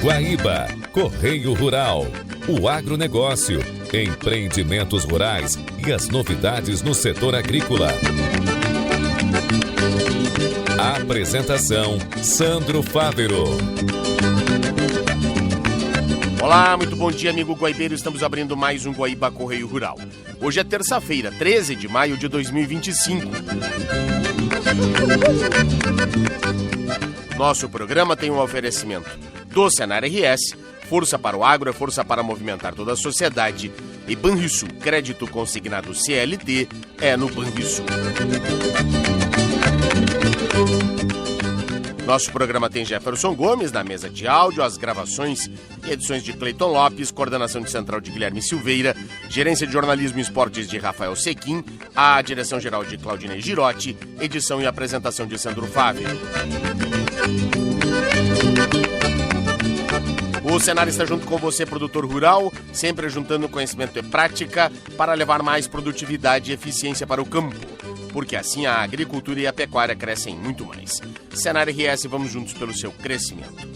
Guaíba, Correio Rural, o agronegócio, empreendimentos rurais e as novidades no setor agrícola. Apresentação, Sandro Fávero. Olá, muito bom dia, amigo guaibeiro. Estamos abrindo mais um Guaíba Correio Rural. Hoje é terça-feira, 13 de maio de 2025. Nosso programa tem um oferecimento do Senar RS, força para o agro é força para movimentar toda a sociedade, e Banrisul, crédito consignado CLT, é no Banrisul. Nosso programa tem Jefferson Gomes na mesa de áudio, as gravações e edições de Cleiton Lopes, coordenação de central de Guilherme Silveira, gerência de jornalismo e esportes de Rafael Sequim, a direção-geral de Claudinei Girotti, edição e apresentação de Sandro Fávero. O Senar está junto com você, produtor rural, sempre juntando conhecimento e prática para levar mais produtividade e eficiência para o campo, porque assim a agricultura e a pecuária crescem muito mais. Senar RS, vamos juntos pelo seu crescimento.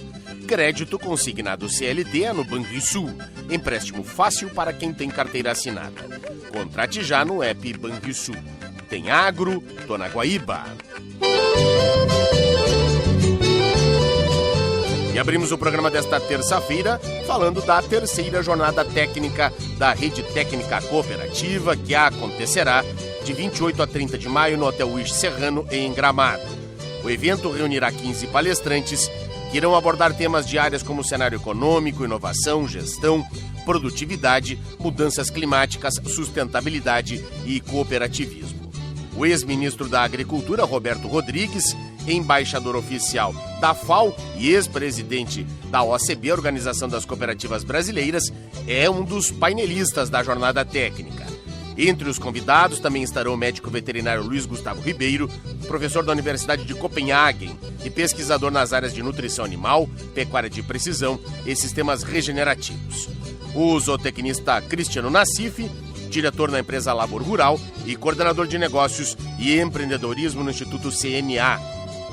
Crédito consignado CLT é no Banrisul, empréstimo fácil para quem tem carteira assinada. Contrate já no app Banrisul. Tem agro, tô na Guaíba. E abrimos o programa desta terça-feira falando da terceira jornada técnica da Rede Técnica Cooperativa, que acontecerá de 28 a 30 de maio no Hotel Wish Serrano, em Gramado. O evento reunirá 15 palestrantes que irão abordar temas de áreas como cenário econômico, inovação, gestão, produtividade, mudanças climáticas, sustentabilidade e cooperativismo. O ex-ministro da Agricultura, Roberto Rodrigues, embaixador oficial da FAO e ex-presidente da OCB, Organização das Cooperativas Brasileiras, é um dos painelistas da jornada técnica. Entre os convidados também estarão o médico veterinário Luiz Gustavo Ribeiro, professor da Universidade de Copenhagen e pesquisador nas áreas de nutrição animal, pecuária de precisão e sistemas regenerativos. O zootecnista Cristiano Nassif, diretor na empresa Labor Rural e coordenador de negócios e empreendedorismo no Instituto CNA.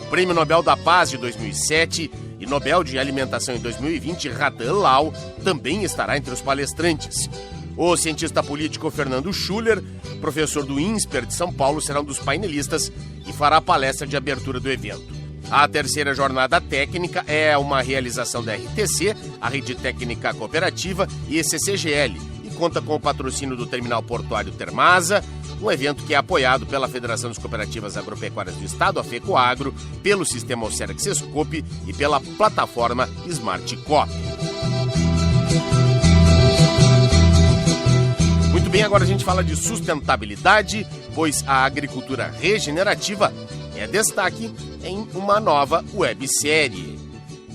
O Prêmio Nobel da Paz de 2007 e Nobel de Alimentação em 2020, Radan Lau, também estará entre os palestrantes. O cientista político Fernando Schuller, professor do INSPER de São Paulo, será um dos painelistas e fará a palestra de abertura do evento. A terceira jornada técnica é uma realização da RTC, a Rede Técnica Cooperativa, e ECCGL, e conta com o patrocínio do Terminal Portuário Termasa, um evento que é apoiado pela Federação das Cooperativas Agropecuárias do Estado, a FECOAGRO, pelo Sistema Alcerx Sescope e pela plataforma Smart Coop. Muito bem, agora a gente fala de sustentabilidade, pois a agricultura regenerativa é destaque em uma nova websérie.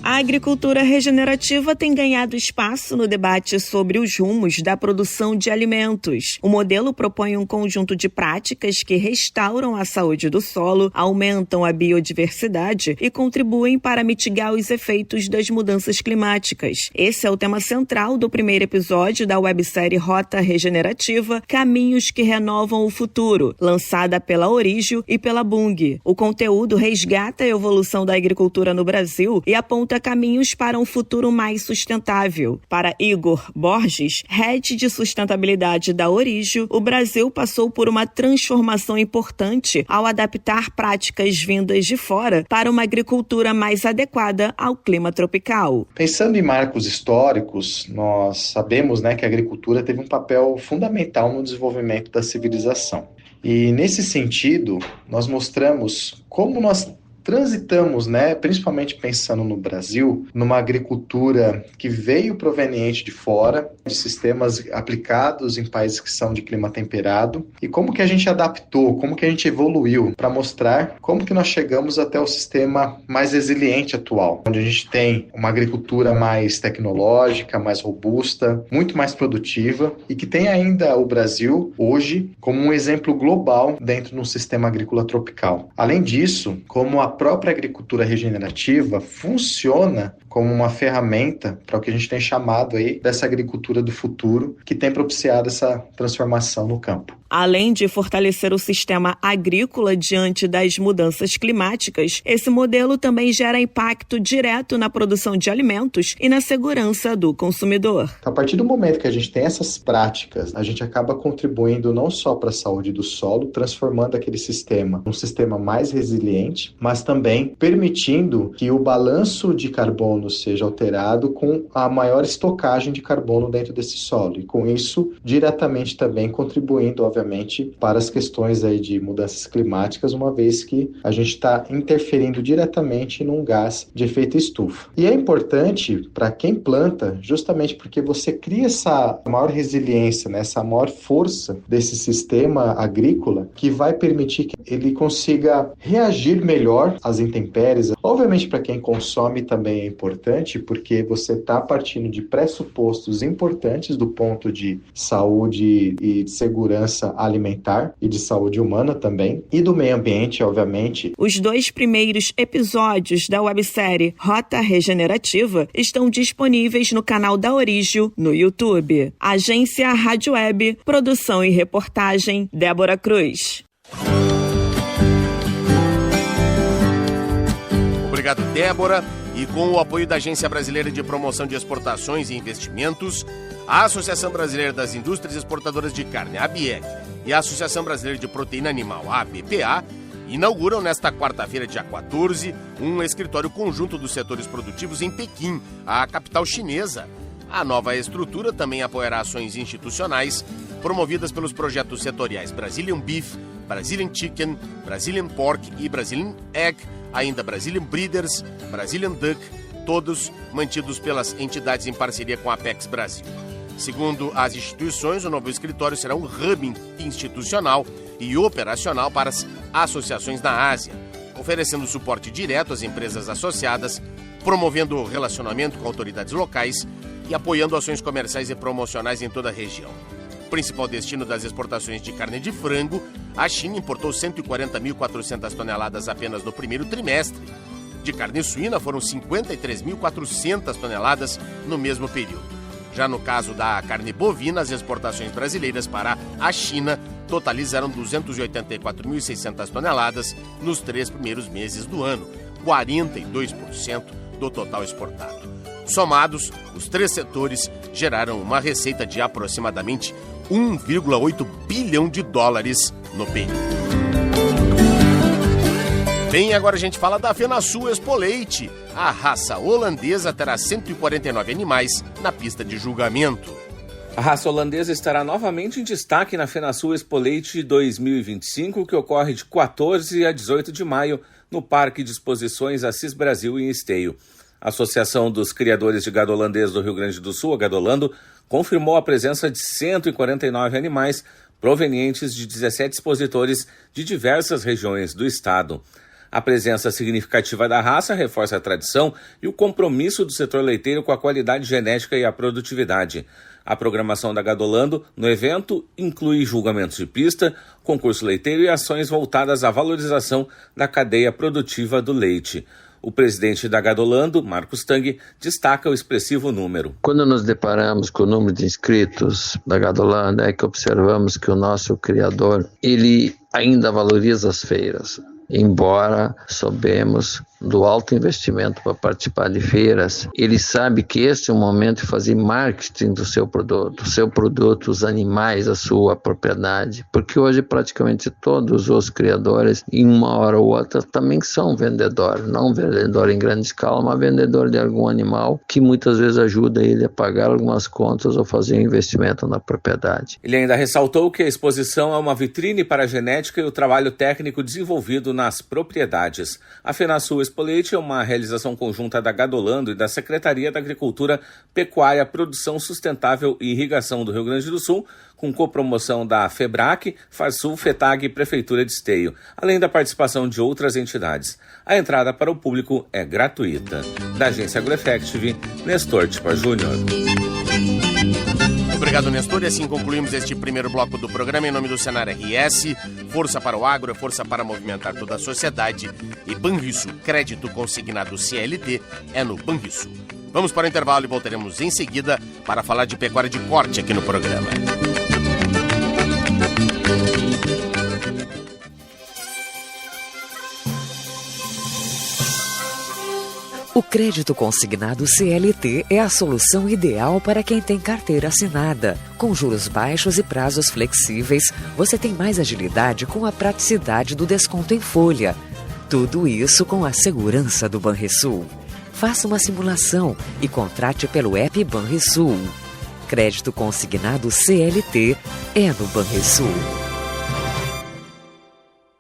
A agricultura regenerativa tem ganhado espaço no debate sobre os rumos da produção de alimentos. O modelo propõe um conjunto de práticas que restauram a saúde do solo, aumentam a biodiversidade e contribuem para mitigar os efeitos das mudanças climáticas. Esse é o tema central do primeiro episódio da websérie Rota Regenerativa, Caminhos que Renovam o Futuro, lançada pela Origio e pela Bunge. O conteúdo resgata a evolução da agricultura no Brasil e aponta caminhos para um futuro mais sustentável. Para Igor Borges, head de sustentabilidade da Origio, o Brasil passou por uma transformação importante ao adaptar práticas vindas de fora para uma agricultura mais adequada ao clima tropical. Pensando em marcos históricos, nós sabemos, que a agricultura teve um papel fundamental no desenvolvimento da civilização. E nesse sentido, nós mostramos como nós transitamos, principalmente pensando no Brasil, numa agricultura que veio proveniente de fora, de sistemas aplicados em países que são de clima temperado, e como que a gente adaptou, como que a gente evoluiu para mostrar como que nós chegamos até o sistema mais resiliente atual, onde a gente tem uma agricultura mais tecnológica, mais robusta, muito mais produtiva, e que tem ainda o Brasil, hoje, como um exemplo global dentro de um sistema agrícola tropical. Além disso, como a própria agricultura regenerativa funciona como uma ferramenta para o que a gente tem chamado aí dessa agricultura do futuro, que tem propiciado essa transformação no campo. Além de fortalecer o sistema agrícola diante das mudanças climáticas, esse modelo também gera impacto direto na produção de alimentos e na segurança do consumidor. A partir do momento que a gente tem essas práticas, a gente acaba contribuindo não só para a saúde do solo, transformando aquele sistema num sistema mais resiliente, mas também permitindo que o balanço de carbono seja alterado com a maior estocagem de carbono dentro desse solo. E com isso, diretamente também contribuindo, obviamente, para as questões aí de mudanças climáticas, uma vez que a gente está interferindo diretamente num gás de efeito estufa. E é importante para quem planta, justamente porque você cria essa maior resiliência, né, essa maior força desse sistema agrícola, que vai permitir que ele consiga reagir melhor às intempéries. Obviamente, para quem consome também é importante, porque você está partindo de pressupostos importantes do ponto de saúde e de segurança alimentar e de saúde humana também, e do meio ambiente, obviamente. Os 2 primeiros episódios da websérie Rota Regenerativa estão disponíveis no canal da Orígio, no YouTube. Agência Rádio Web, produção e reportagem, Débora Cruz. Obrigado, Débora. E com o apoio da Agência Brasileira de Promoção de Exportações e Investimentos, a Associação Brasileira das Indústrias Exportadoras de Carne, a ABIEC, e a Associação Brasileira de Proteína Animal, a ABPA, inauguram nesta quarta-feira, dia 14, um escritório conjunto dos setores produtivos em Pequim, a capital chinesa. A nova estrutura também apoiará ações institucionais promovidas pelos projetos setoriais Brazilian Beef, Brazilian Chicken, Brazilian Pork e Brazilian Egg, ainda Brazilian Breeders, Brazilian Duck, todos mantidos pelas entidades em parceria com a Apex Brasil. Segundo as instituições, o novo escritório será um hub institucional e operacional para as associações na Ásia, oferecendo suporte direto às empresas associadas, promovendo o relacionamento com autoridades locais e apoiando ações comerciais e promocionais em toda a região. Principal destino das exportações de carne de frango, a China importou 140.400 toneladas apenas no primeiro trimestre. De carne suína foram 53.400 toneladas no mesmo período. Já no caso da carne bovina, as exportações brasileiras para a China totalizaram 284.600 toneladas nos 3 primeiros meses do ano, 42% do total exportado. Somados, os 3 setores geraram uma receita de aproximadamente 1,8 bilhão de dólares no período. Bem, agora a gente fala da FenaSul Expo Leite. A raça holandesa terá 149 animais na pista de julgamento. A raça holandesa estará novamente em destaque na FenaSul Expo Leite 2025, que ocorre de 14 a 18 de maio no Parque de Exposições Assis Brasil em Esteio. A Associação dos Criadores de Gado Holandês do Rio Grande do Sul, a Gadolando, confirmou a presença de 149 animais provenientes de 17 expositores de diversas regiões do estado. A presença significativa da raça reforça a tradição e o compromisso do setor leiteiro com a qualidade genética e a produtividade. A programação da Gadolando no evento inclui julgamentos de pista, concurso leiteiro e ações voltadas à valorização da cadeia produtiva do leite. O presidente da Gadolando, Marcos Tang, destaca o expressivo número. Quando nos deparamos com o número de inscritos da Gadolando, é que observamos que o nosso criador, ele ainda valoriza as feiras. Embora soubemos do alto investimento para participar de feiras, ele sabe que este é o momento de fazer marketing do seu produto, os animais, a sua propriedade, porque hoje praticamente todos os criadores, em uma hora ou outra, também são vendedores, não vendedor em grande escala, mas vendedor de algum animal que muitas vezes ajuda ele a pagar algumas contas ou fazer um investimento na propriedade. Ele ainda ressaltou que a exposição é uma vitrine para a genética e o trabalho técnico desenvolvido nas propriedades. A FenaSul Expo Leite é uma realização conjunta da Gadolando e da Secretaria da Agricultura, Pecuária, Produção Sustentável e Irrigação do Rio Grande do Sul, com copromoção da FEBRAC, Farsul, FETAG e Prefeitura de Esteio, além da participação de outras entidades. A entrada para o público é gratuita. Da agência AgroEffective, Nestor Tipa Júnior. Obrigado, Nestor. E assim concluímos este primeiro bloco do programa. Em nome do Senar RS, força para o agro, força para movimentar toda a sociedade. E Banrisul, crédito consignado CLT, é no Banrisul. Vamos para o intervalo e voltaremos em seguida para falar de pecuária de corte aqui no programa. O crédito consignado CLT é a solução ideal para quem tem carteira assinada. Com juros baixos e prazos flexíveis, você tem mais agilidade com a praticidade do desconto em folha. Tudo isso com a segurança do Banrisul. Faça uma simulação e contrate pelo app Banrisul. Crédito consignado CLT é no Banrisul.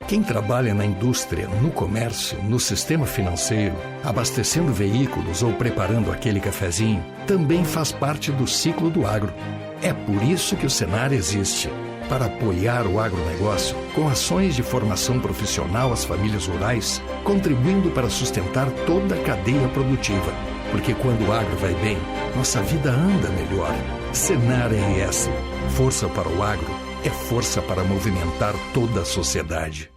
Quem trabalha na indústria, no comércio, no sistema financeiro, abastecendo veículos ou preparando aquele cafezinho, também faz parte do ciclo do agro. É por isso que o Senar existe, para apoiar o agronegócio com ações de formação profissional às famílias rurais, contribuindo para sustentar toda a cadeia produtiva. Porque quando o agro vai bem, nossa vida anda melhor. Senar RS. Força para o agro é força para movimentar toda a sociedade.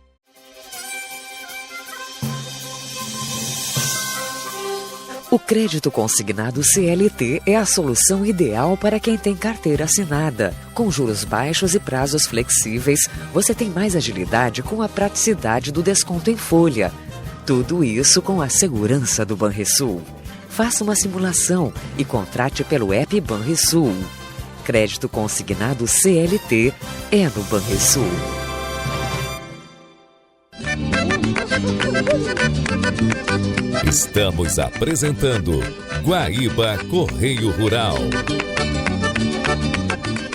O crédito consignado CLT é a solução ideal para quem tem carteira assinada. Com juros baixos e prazos flexíveis, você tem mais agilidade com a praticidade do desconto em folha. Tudo isso com a segurança do Banrisul. Faça uma simulação e contrate pelo app Banrisul. Crédito consignado CLT é no Banrisul. Estamos apresentando Guaíba Correio Rural.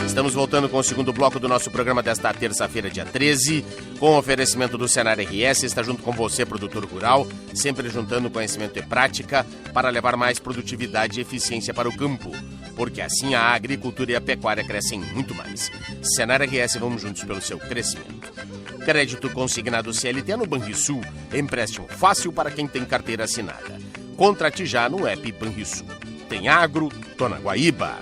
Estamos voltando com o segundo bloco do nosso programa desta terça-feira, dia 13, com o oferecimento do Senar RS. Está junto com você, produtor rural, sempre juntando conhecimento e prática para levar mais produtividade e eficiência para o campo, porque assim a agricultura e a pecuária crescem muito mais. Senar RS, vamos juntos pelo seu crescimento. Crédito consignado CLT no Banrisul, empréstimo fácil para quem tem carteira assinada. Contrate já no app Banrisul. Tem agro, tô na Guaíba.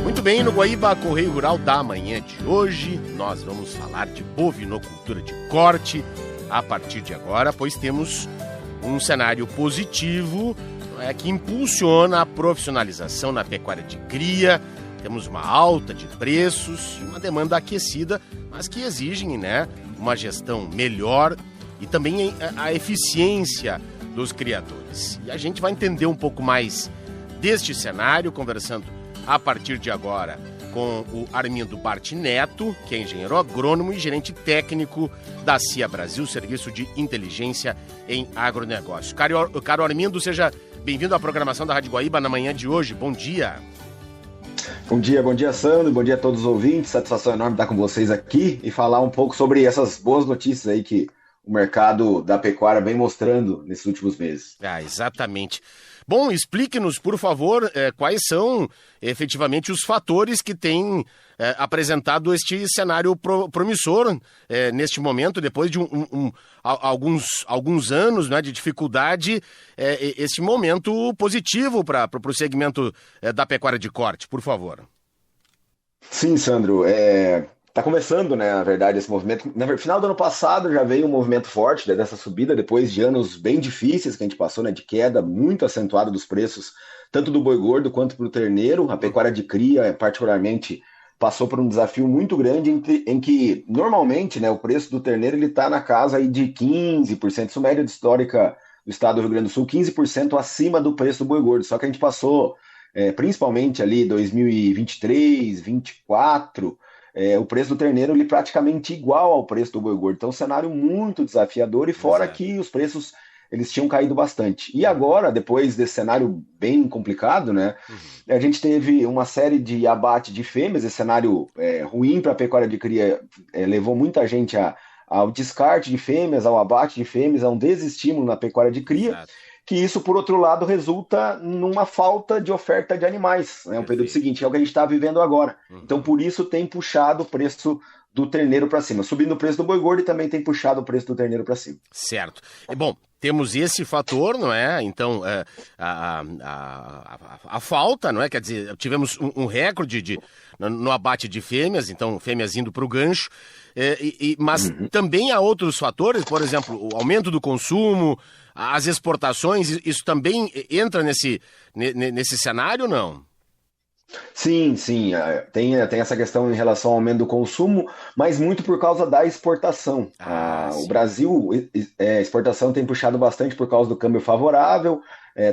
Muito bem, no Guaíba Correio Rural da manhã de hoje, nós vamos falar de bovinocultura de corte a partir de agora, pois temos um cenário positivo que impulsiona a profissionalização na pecuária de cria. Temos uma alta de preços e uma demanda aquecida, mas que exigem, uma gestão melhor e também a eficiência dos criadores. E a gente vai entender um pouco mais deste cenário, conversando a partir de agora com o Armindo Bart Neto, que é engenheiro agrônomo e gerente técnico da CIA Brasil, Serviço de Inteligência em Agronegócio. Caro Armindo, seja bem-vindo à programação da Rádio Guaíba na manhã de hoje. Bom dia. Bom dia, Sandro. Bom dia a todos os ouvintes. Satisfação enorme estar com vocês aqui e falar um pouco sobre essas boas notícias aí que o mercado da pecuária vem mostrando nesses últimos meses. Exatamente. Bom, explique-nos, por favor, quais são efetivamente os fatores que têm apresentado este cenário promissor neste momento, depois de alguns anos de dificuldade, este momento positivo para o segmento da pecuária de corte, por favor. Sim, Sandro, está começando, na verdade, esse movimento. No final do ano passado já veio um movimento forte dessa subida, depois de anos bem difíceis que a gente passou, de queda muito acentuada dos preços, tanto do boi gordo quanto para o terneiro. A pecuária de cria, particularmente, passou por um desafio muito grande em que, normalmente, o preço do terneiro está na casa aí de 15%, isso média histórica do estado do Rio Grande do Sul, 15% acima do preço do boi gordo. Só que a gente passou, principalmente ali 2023, 2024, o preço do terneiro ele praticamente igual ao preço do boi gordo. Então, um cenário muito desafiador e fora que os preços eles tinham caído bastante. E agora, depois desse cenário bem complicado, a gente teve uma série de abate de fêmeas. Esse cenário ruim para a pecuária de cria levou muita gente ao descarte de fêmeas, ao abate de fêmeas, a um desestímulo na pecuária de cria. Exato. Que isso, por outro lado, resulta numa falta de oferta de animais. O período seguinte, é o que a gente está vivendo agora. Então, por isso, tem puxado o preço do terneiro para cima. Subindo o preço do boi gordo e também tem puxado o preço do terneiro para cima. Certo. Bom, temos esse fator, Então, a falta, Quer dizer, tivemos um recorde no abate de fêmeas, então fêmeas indo para o gancho, mas também há outros fatores, por exemplo, o aumento do consumo, as exportações, isso também entra nesse cenário ou não? Sim, sim, tem essa questão em relação ao aumento do consumo, mas muito por causa da exportação. O Sim. Brasil, exportação tem puxado bastante por causa do câmbio favorável,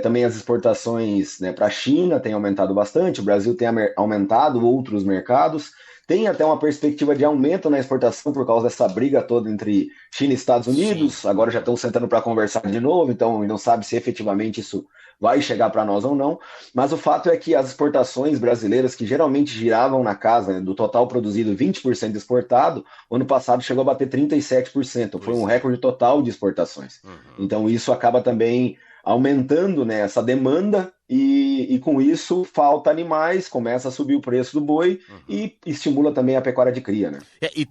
também as exportações, né, para a China tem aumentado bastante, o Brasil tem aumentado outros mercados, tem até uma perspectiva de aumento na exportação por causa dessa briga toda entre China e Estados Unidos, Sim. agora já estão sentando para conversar de novo, então não sabe se efetivamente isso vai chegar para nós ou não. Mas o fato é que as exportações brasileiras, que geralmente giravam na casa, né, do total produzido 20% exportado, o ano passado chegou a bater 37%. Foi um recorde total de exportações. Então isso acaba também aumentando, né, essa demanda e com isso falta animais, começa a subir o preço do boi e estimula também a pecuária de cria, né? E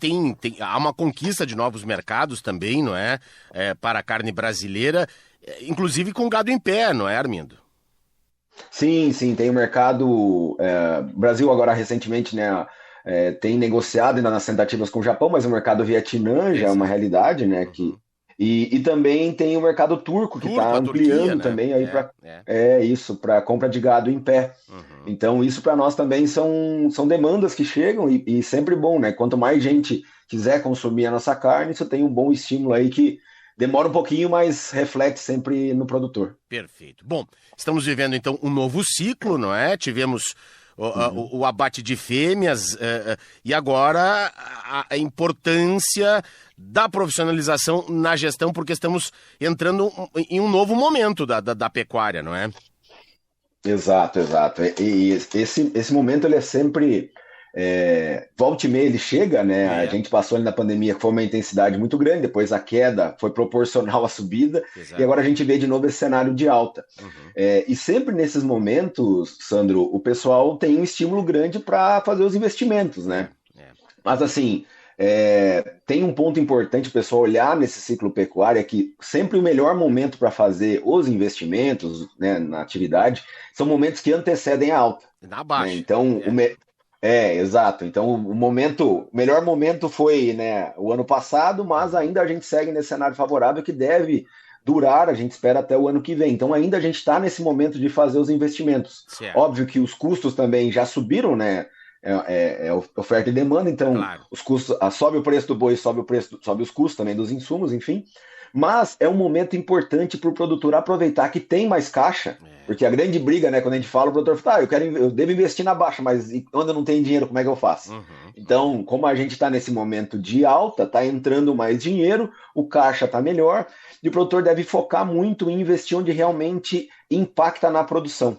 há uma conquista de novos mercados também, não é? Para a carne brasileira, inclusive com gado em pé, não é, Armindo? Sim, sim, tem o mercado. O Brasil agora recentemente, né, tem negociado ainda nas tentativas com o Japão, mas o mercado Vietnã já é uma realidade, né? E também tem o mercado turco, que está ampliando Turquia, né? também aí para compra de gado em pé. Então, isso para nós também são demandas que chegam e sempre bom, né? Quanto mais gente quiser consumir a nossa carne, isso tem um bom estímulo aí que demora um pouquinho, mas reflete sempre no produtor. Perfeito. Bom, estamos vivendo então um novo ciclo, não é? Tivemos o abate de fêmeas e agora a importância da profissionalização na gestão, porque estamos entrando em um novo momento da pecuária, não é? Exato. E esse momento ele é sempre... volta e meia ele chega, né? A gente passou ali na pandemia que foi uma intensidade muito grande, depois a queda foi proporcional à subida, e agora a gente vê de novo esse cenário de alta. E sempre nesses momentos, Sandro, o pessoal tem um estímulo grande para fazer os investimentos, né? Mas assim, tem um ponto importante o pessoal olhar nesse ciclo pecuário, é que sempre o melhor momento para fazer os investimentos, né, na atividade são momentos que antecedem a alta. Na baixa. Né? Então, exato. Então, o melhor momento foi, né, o ano passado, mas ainda a gente segue nesse cenário favorável que deve durar, a gente espera até o ano que vem. Então, ainda a gente está nesse momento de fazer os investimentos. Certo. Óbvio que os custos também já subiram, né? Oferta e demanda, então os custos, sobe o preço do boi, sobe os custos também dos insumos, enfim. Mas é um momento importante para o produtor aproveitar que tem mais caixa, porque a grande briga, né, quando a gente fala, o produtor fala, eu devo investir na baixa, mas quando eu não tenho dinheiro, como é que eu faço? Então, como a gente está nesse momento de alta, está entrando mais dinheiro, o caixa está melhor, e o produtor deve focar muito em investir onde realmente impacta na produção.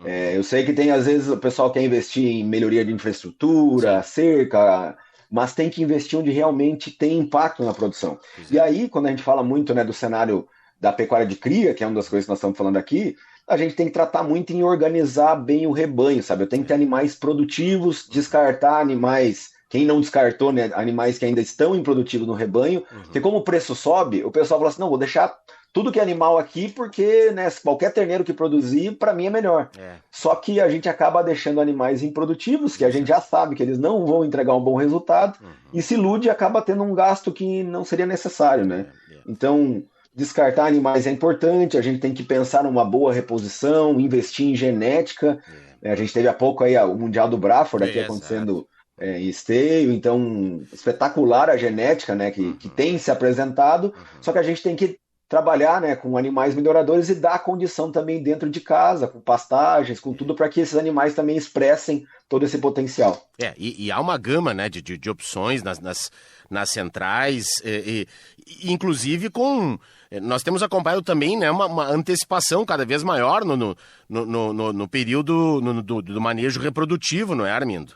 Eu sei que tem, às vezes, o pessoal quer investir em melhoria de infraestrutura, cerca, mas tem que investir onde realmente tem impacto na produção. E aí, quando a gente fala muito, né, do cenário da pecuária de cria, que é uma das coisas que nós estamos falando aqui, a gente tem que tratar muito em organizar bem o rebanho, sabe? Eu tenho que ter animais produtivos, descartar animais, quem não descartou, né, animais que ainda estão improdutivos no rebanho, porque como o preço sobe, o pessoal fala assim, não, vou deixar tudo que é animal aqui, porque, né, qualquer terneiro que produzir, para mim é melhor. Só que a gente acaba deixando animais improdutivos, que a gente já sabe que eles não vão entregar um bom resultado, e se ilude e acaba tendo um gasto que não seria necessário, né? Então, descartar animais é importante, a gente tem que pensar numa boa reposição, investir em genética. A gente teve há pouco aí o Mundial do Braford aqui acontecendo em Esteio, então espetacular a genética, né, que tem se apresentado, só que a gente tem que trabalhar, né, com animais melhoradores e dar condição também dentro de casa, com pastagens, com tudo, para que esses animais também expressem todo esse potencial. E há uma gama, né, de opções nas centrais, inclusive com... Nós temos acompanhado também, né, uma antecipação cada vez maior no período do manejo reprodutivo, não é, Armindo?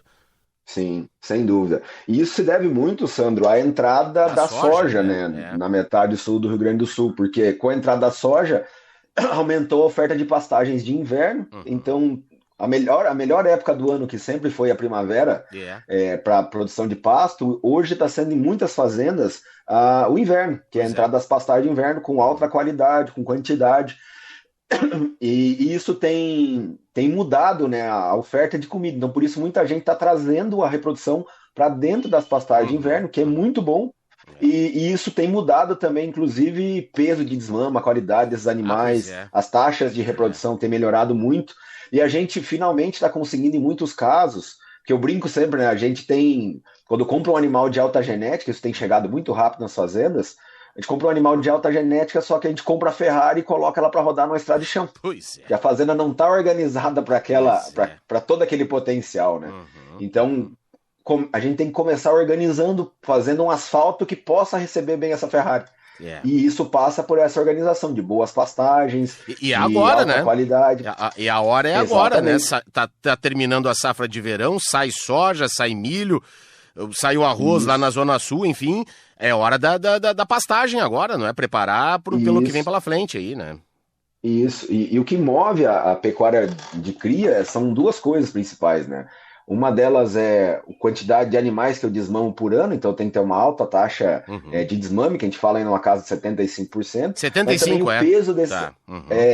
Sim, sem dúvida. E isso se deve muito, Sandro, à entrada da soja, né? Na metade sul do Rio Grande do Sul, porque com a entrada da soja aumentou a oferta de pastagens de inverno, então a melhor época do ano, que sempre foi a primavera, para produção de pasto, hoje está sendo em muitas fazendas o inverno, que é a entrada das pastagens de inverno com alta qualidade, com quantidade. E isso tem mudado, né, a oferta de comida. Então, por isso, muita gente está trazendo a reprodução para dentro das pastagens de inverno, que é muito bom, E isso tem mudado também, inclusive, peso de desmama, a qualidade desses animais, as taxas de reprodução têm melhorado muito, e a gente finalmente está conseguindo, em muitos casos, que eu brinco sempre, né? A gente tem, quando compra um animal de alta genética, isso tem chegado muito rápido nas fazendas, a gente compra um animal de alta genética, só que a gente compra a Ferrari e coloca ela para rodar numa estrada de chão. E a fazenda não está organizada para todo aquele potencial, né? Então, a gente tem que começar organizando, fazendo um asfalto que possa receber bem essa Ferrari. E isso passa por essa organização de boas pastagens, e agora, de alta qualidade. E a hora é agora, né? Tá terminando a safra de verão, sai soja, sai milho, sai o arroz lá na Zona Sul, enfim, é hora da pastagem agora, não é? Preparar pelo que vem pela frente aí, né? Isso, e o que move a pecuária de cria são duas coisas principais, né? Uma delas é a quantidade de animais que eu desmamo por ano, então tem que ter uma alta taxa de desmame, que a gente fala aí numa casa de 75%. 75%, mas também o peso desse...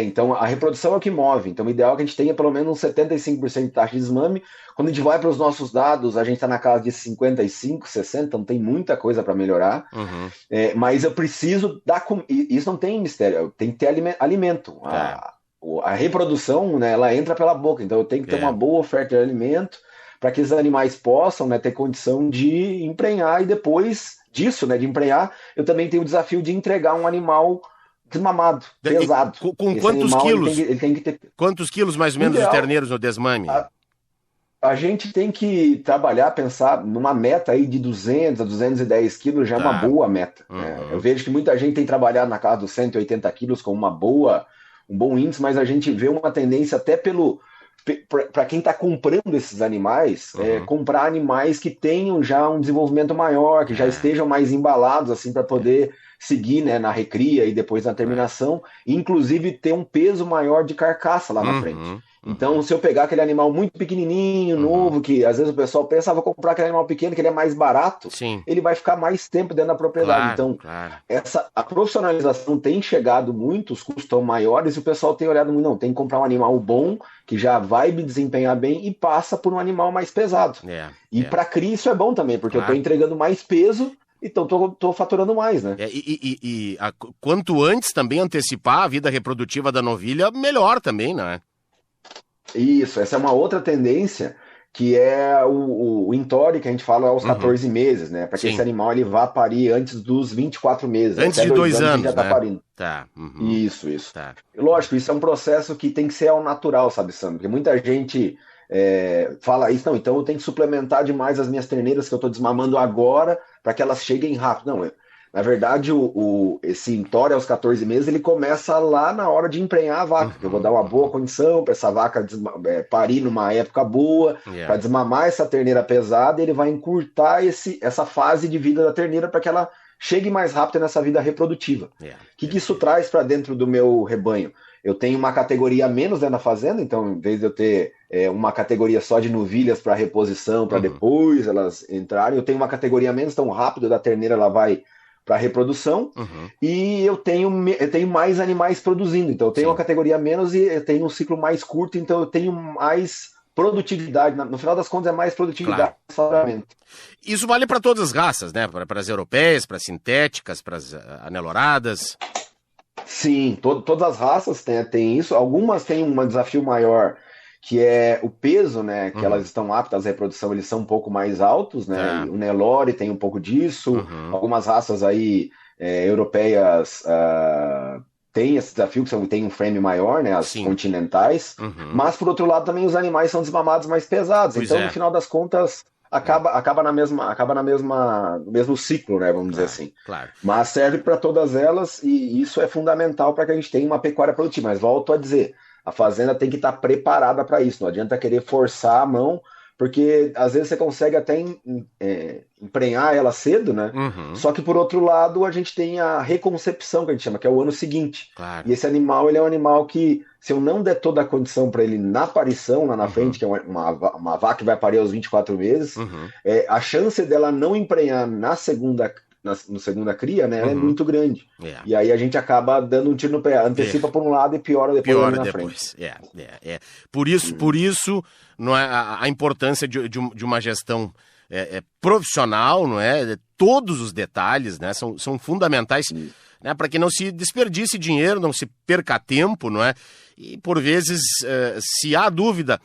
então a reprodução é o que move. Então o ideal é que a gente tenha pelo menos uns 75% de taxa de desmame. Quando a gente vai para os nossos dados, a gente está na casa de 55%, 60%, então tem muita coisa para melhorar. Mas eu preciso dar... Isso não tem mistério, tem que ter alimento. A reprodução, né, ela entra pela boca, então eu tenho que ter uma boa oferta de alimento, para que esses animais possam, né, ter condição de emprenhar, e depois disso, né, de emprenhar, eu também tenho o desafio de entregar um animal desmamado, pesado. Com quantos quilos? Ele tem que ter... Quantos quilos, mais ou menos, de terneiros no desmame? A gente tem que trabalhar, pensar numa meta aí de 200 a 210 quilos, já é uma boa meta. Né? Eu vejo que muita gente tem trabalhado na casa dos 180 quilos com um bom índice, mas a gente vê uma tendência até para quem está comprando esses animais, comprar animais que tenham já um desenvolvimento maior, que já estejam mais embalados, assim, para poder seguir, né, na recria e depois na terminação, e inclusive ter um peso maior de carcaça lá na frente. Então, se eu pegar aquele animal muito pequenininho, novo, que às vezes o pessoal pensa, vou comprar aquele animal pequeno, que ele é mais barato, ele vai ficar mais tempo dentro da propriedade. Então, a profissionalização tem chegado muito, os custos estão maiores, e o pessoal tem olhado muito, não, tem que comprar um animal bom, que já vai me desempenhar bem, e passa por um animal mais pesado. Para cria isso é bom também, porque eu estou entregando mais peso, então tô faturando mais, né? Quanto antes também antecipar a vida reprodutiva da novilha, melhor também, né? Isso, essa é uma outra tendência, que é o intore, que a gente fala aos 14 meses, né? Para que esse animal ele vá parir antes dos 24 meses. Antes de 2 anos, já tá parindo. Isso. Lógico, isso é um processo que tem que ser ao natural, sabe, Sandro? Porque muita gente fala isso, não, então eu tenho que suplementar demais as minhas terneiras que eu tô desmamando agora para que elas cheguem rápido. Não, na verdade, esse intore aos 14 meses, ele começa lá na hora de emprenhar a vaca, que eu vou dar uma boa condição para essa vaca parir numa época boa, para desmamar essa terneira pesada, e ele vai encurtar essa fase de vida da terneira para que ela chegue mais rápido nessa vida reprodutiva. O que isso traz para dentro do meu rebanho? Eu tenho uma categoria a menos dentro da fazenda, então em vez de eu ter uma categoria só de novilhas para reposição, para depois elas entrarem, eu tenho uma categoria a menos, tão rápido da terneira ela vai para reprodução, e eu tenho mais animais produzindo, então eu tenho uma categoria a menos e eu tenho um ciclo mais curto, então eu tenho mais produtividade, no final das contas é mais produtividade. Isso vale para todas as raças, né? Para as europeias, para as sintéticas, para as aneloradas. Sim, todas as raças têm isso, algumas têm um desafio maior, que é o peso, né, que elas estão aptas à reprodução, eles são um pouco mais altos, né, o Nelore tem um pouco disso, algumas raças aí europeias têm esse desafio, que tem um frame maior, né, as continentais, mas por outro lado também os animais são desmamados mais pesados, então no final das contas acaba no mesmo ciclo, né, vamos dizer assim. Mas serve para todas elas, e isso é fundamental para que a gente tenha uma pecuária produtiva, mas volto a dizer, a fazenda tem que estar preparada para isso, não adianta querer forçar a mão, porque às vezes você consegue até emprenhar ela cedo, né? Só que por outro lado a gente tem a reconcepção, que a gente chama, que é o ano seguinte. E esse animal, ele é um animal que, se eu não der toda a condição para ele na parição, lá na frente, que é uma vaca que vai parir aos 24 meses, a chance dela não emprenhar na segunda cria, né, ela é muito grande. E aí a gente acaba dando um tiro no pé, antecipa por um lado e piora depois na frente. Por isso não é a importância de uma gestão profissional, não é? Todos os detalhes, né, são fundamentais, né, para que não se desperdice dinheiro, não se perca tempo, não é? E, por vezes, se há dúvida,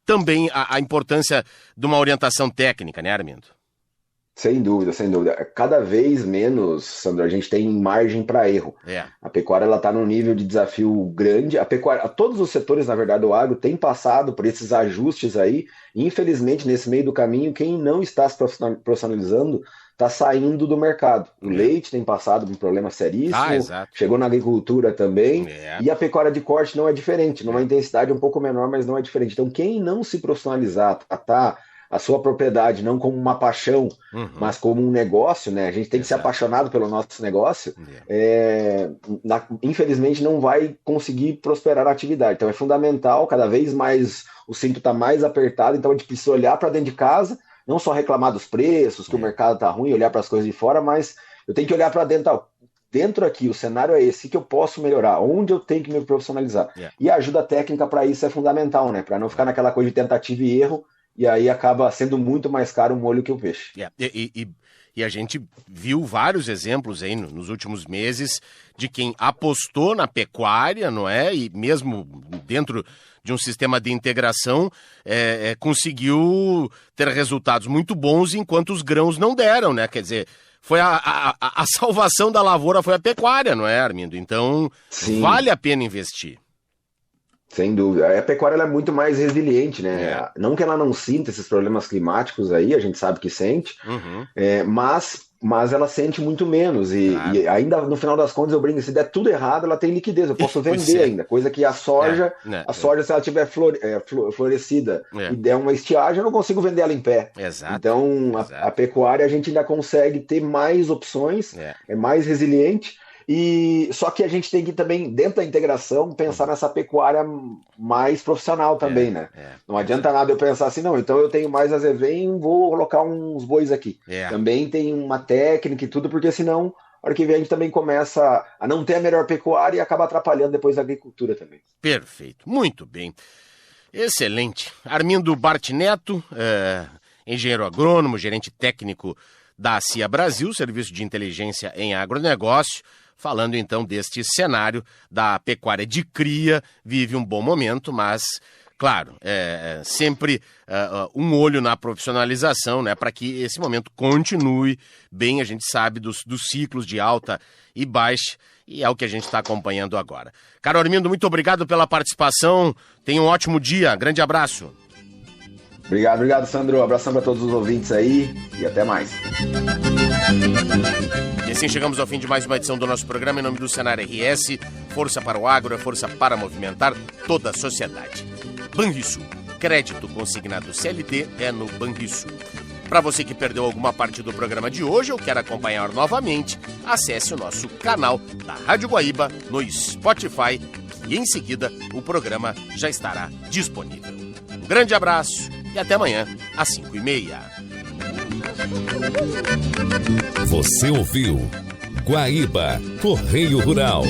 também a importância de uma orientação técnica, né, Armindo? Sem dúvida, sem dúvida. Cada vez menos, Sandro, a gente tem margem para erro. A pecuária está num nível de desafio grande. A pecuária, todos os setores, na verdade, do agro têm passado por esses ajustes aí. Infelizmente, nesse meio do caminho, quem não está se profissionalizando está saindo do mercado. O leite tem passado por um problema seríssimo, chegou na agricultura também, e a pecuária de corte não é diferente, numa intensidade um pouco menor, mas não é diferente. Então, quem não se profissionalizar, tratar a sua propriedade não como uma paixão, mas como um negócio, né? A gente tem que ser apaixonado pelo nosso negócio, infelizmente não vai conseguir prosperar a atividade. Então é fundamental, cada vez mais o cinto está mais apertado, então a gente precisa olhar para dentro de casa, não só reclamar dos preços, que o mercado está ruim, olhar para as coisas de fora, mas eu tenho que olhar para dentro. Dentro aqui, o cenário é esse, que eu posso melhorar, onde eu tenho que me profissionalizar. E a ajuda técnica para isso é fundamental, né? Para não ficar naquela coisa de tentativa e erro, e aí acaba sendo muito mais caro o molho que o peixe. E a gente viu vários exemplos aí nos últimos meses de quem apostou na pecuária, não é? E mesmo dentro de um sistema de integração, conseguiu ter resultados muito bons, enquanto os grãos não deram, né? Quer dizer, foi a salvação da lavoura foi a pecuária, não é, Armindo? Então, vale a pena investir. Sem dúvida. A pecuária ela é muito mais resiliente, né? Não que ela não sinta esses problemas climáticos aí, a gente sabe que sente, mas ela sente muito menos. E ainda, no final das contas, eu brinco, se der tudo errado, ela tem liquidez, eu posso vender ainda. Coisa que a soja, se ela tiver florescida e der uma estiagem, eu não consigo vender ela em pé. Então, a pecuária, a gente ainda consegue ter mais opções, é mais resiliente. E só que a gente tem que também, dentro da integração, pensar nessa pecuária mais profissional também, né? Não adianta nada eu pensar assim, não, então eu tenho mais azevém, vou colocar uns bois aqui. Também tem uma técnica e tudo, porque senão, a hora que vem a gente também começa a não ter a melhor pecuária e acaba atrapalhando depois a agricultura também. Perfeito, muito bem. Excelente. Armindo Bart Neto, engenheiro agrônomo, gerente técnico da CIA Brasil, Serviço de Inteligência em Agronegócio, falando então deste cenário da pecuária de cria, vive um bom momento, mas, claro, sempre um olho na profissionalização, né, para que esse momento continue bem. A gente sabe dos ciclos de alta e baixa, e é o que a gente está acompanhando agora. Caro Armindo, muito obrigado pela participação, tenha um ótimo dia, grande abraço. Obrigado, Sandro. Abração para todos os ouvintes aí e até mais. E assim chegamos ao fim de mais uma edição do nosso programa. Em nome do Senar RS, força para o agro, é força para movimentar toda a sociedade. Banrisul, crédito consignado CLT é no Banrisul. Para você que perdeu alguma parte do programa de hoje ou quer acompanhar novamente, acesse o nosso canal da Rádio Guaíba no Spotify e em seguida o programa já estará disponível. Um grande abraço e até amanhã, às 5h30. Você ouviu Guaíba Correio Rural.